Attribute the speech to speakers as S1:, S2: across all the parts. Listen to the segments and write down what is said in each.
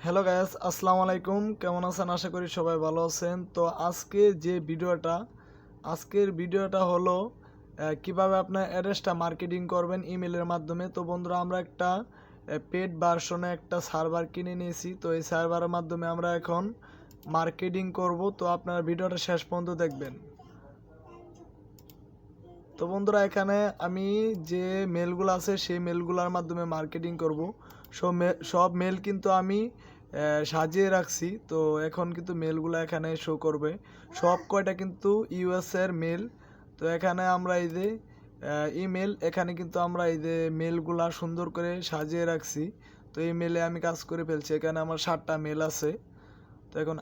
S1: Hello guys, আসসালামু আলাইকুম। কেমন আছেন? আশা করি সবাই ভালো আছেন। তো আজকের ভিডিওটা হলো কিভাবে আপনার অ্যাড্রেসটা মার্কেটিং করবেন ইমেলের মাধ্যমে। তো বন্ধুরা, আমরা একটা পেড ভার্সনে একটা সার্ভার কিনে নিয়েছি। তো এই সার্ভারের মাধ্যমে আমরা এখন মার্কেটিং করব। তো আপনারা ভিডিওটা শেষ পর্যন্ত দেখবেন। তো বন্ধুরা, এখানে আমি যে মেলগুলো আছে সেই মেলগুলোর মাধ্যমে মার্কেটিং করব। সব মেল কিন্তু আমি সাজিয়ে রাখছি। তো এখন কিন্তু মেলগুলো এখানে শো করবে। সব কয়টা কিন্তু ইউএস এর মেল। তো এখানে আমরা এই যে ইমেল, এখানে কিন্তু আমরা এই যে মেলগুলা সুন্দর করে সাজিয়ে রাখছি। তো এই মেলে আমি কাজ করে ফেলছি। এখানে আমার 7টা মেল আছে। তো এখন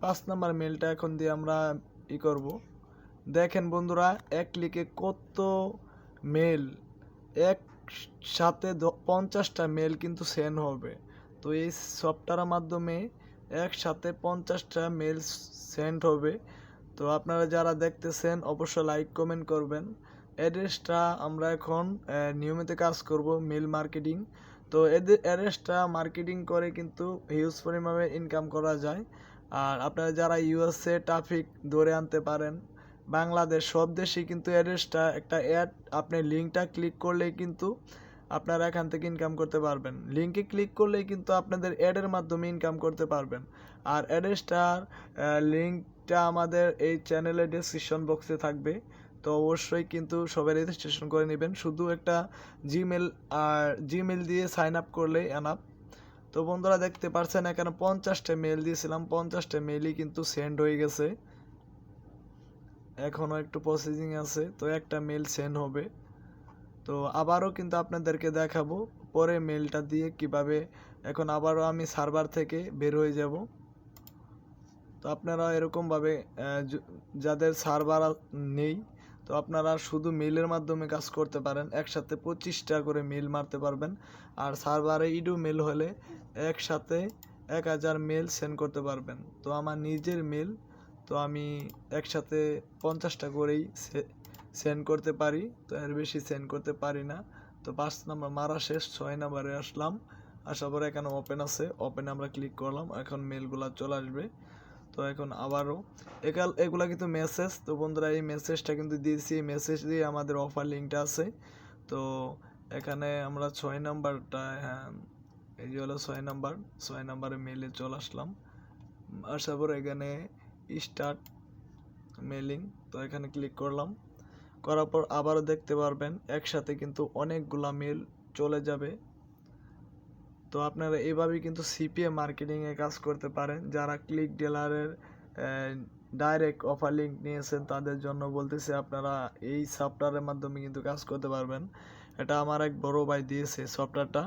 S1: 5 নাম্বার মেলটা এখন দিয়ে আমরা করব। দেখেন বন্ধুরা, এক ক্লিকে কত মেল, একসাথে 50টা মেল কিন্তু সেন্ড হবে। তো এই সফটওয়্যারের মাধ্যমে একসাথে 50টা মেল সেন্ড হবে। তো আপনারা যারা দেখতেছেন অবশ্যই লাইক কমেন্ট করবেন। অ্যাড্রেসটা আমরা এখন নিয়মিত কাজ করব মেল মার্কেটিং। তো এদের অ্যাড্রেসটা মার্কেটিং করে কিন্তু হিউজ পরিমাণে ইনকাম করা যায়। আর আপনারা যারা ইউএসএ ট্রাফিক ধরে আনতে পারেন, বাংলাদেশ সব দেশেই কিন্তু অ্যাড্রেসটা একটা অ্যাড, আপনি লিঙ্কটা ক্লিক করলেই কিন্তু আপনারা এখান থেকে ইনকাম করতে পারবেন। লিঙ্কে ক্লিক করলেই কিন্তু আপনাদের অ্যাডের মাধ্যমে ইনকাম করতে পারবেন। আর অ্যাড্রেসটার লিঙ্কটা আমাদের এই চ্যানেলের ডেসক্রিপশন বক্সে থাকবে। তো অবশ্যই কিন্তু সবাই রেজিস্ট্রেশন করে নেবেন। শুধু একটা জিমেল দিয়ে সাইন আপ করলেই এনাফ। তো বন্ধুরা, দেখতে পাচ্ছেন এখানে 50টা মেল দিয়েছিলাম, 50টা মেলই কিন্তু সেন্ড হয়ে গেছে। এখনও একটু প্রসেসিং আছে। তো একটা মেল সেন্ড হবে। তো আবারও কিন্তু আপনাদেরকে দেখাবো পরে মেলটা দিয়ে কিভাবে। এখন আবারও আমি সার্ভার থেকে বের হয়ে যাব। তো আপনারা এরকমভাবে যাদের সার্ভার নেই, তো আপনারা শুধু মেইলের মাধ্যমে কাজ করতে পারেন। একসাথে 25টা করে মেল মারতে পারবেন। আর সার্ভারে ইডু মেল হলে একসাথে 1000 মেল সেন্ড করতে পারবেন। তো আমার নিজের মেল, তো আমি একসাথে 50টা করেই সেন্ড করতে পারি। তো এর বেশি সেন্ড করতে পারি না। তো 5 নাম্বার মারা শেষ, 6 নাম্বারে আসলাম। আসার পরে এখানে ওপেন আছে, ওপেনে আমরা ক্লিক করলাম। এখন মেলগুলো চলে আসবে। তো এখন আবারও এগুলা কিন্তু মেসেজ। তো বন্ধুরা, এই মেসেজটা কিন্তু দিয়েছি। এই মেসেজ দিয়ে আমাদের অফার লিঙ্কটা আছে। তো এখানে আমরা 6 নাম্বারটা, হ্যাঁ এই যে হলো 6 নাম্বারে মেলে চলে আসলাম। আসার পর এখানে স্টার্ট মেলিং, তো এখানে ক্লিক করলাম। করার পর আবারও দেখতে পারবেন একসাথে কিন্তু অনেকগুলা মেল চলে যাবে। তো আপনারা এভাবেই কিন্তু সিপিএ মার্কেটিংয়ে কাজ করতে পারেন। যারা ক্লিক ডিলারের ডাইরেক্ট অফার লিঙ্ক নিয়েছেন তাদের জন্য বলতেছি, আপনারা এই সফটওয়্যারের মাধ্যমে কিন্তু কাজ করতে পারবেন। এটা আমার এক বড় ভাই দিয়েছে সফটওয়্যারটা।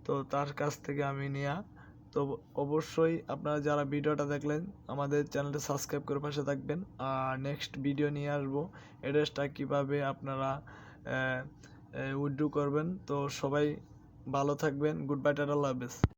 S1: তো তার কাছ থেকে আমি নেওয়া। তো অবশ্যই আপনারা যারা ভিডিওটা দেখলেন আমাদের চ্যানেলটা সাবস্ক্রাইব করে পাশে থাকবেন। আর নেক্সট ভিডিও নিয়ে আসবো অ্যাড্রেসটা কীভাবে আপনারা উইথড্র করবেন। তো সবাই ভালো থাকবেন। গুড বাই, টাটা, আল্লাহ হাফেজ।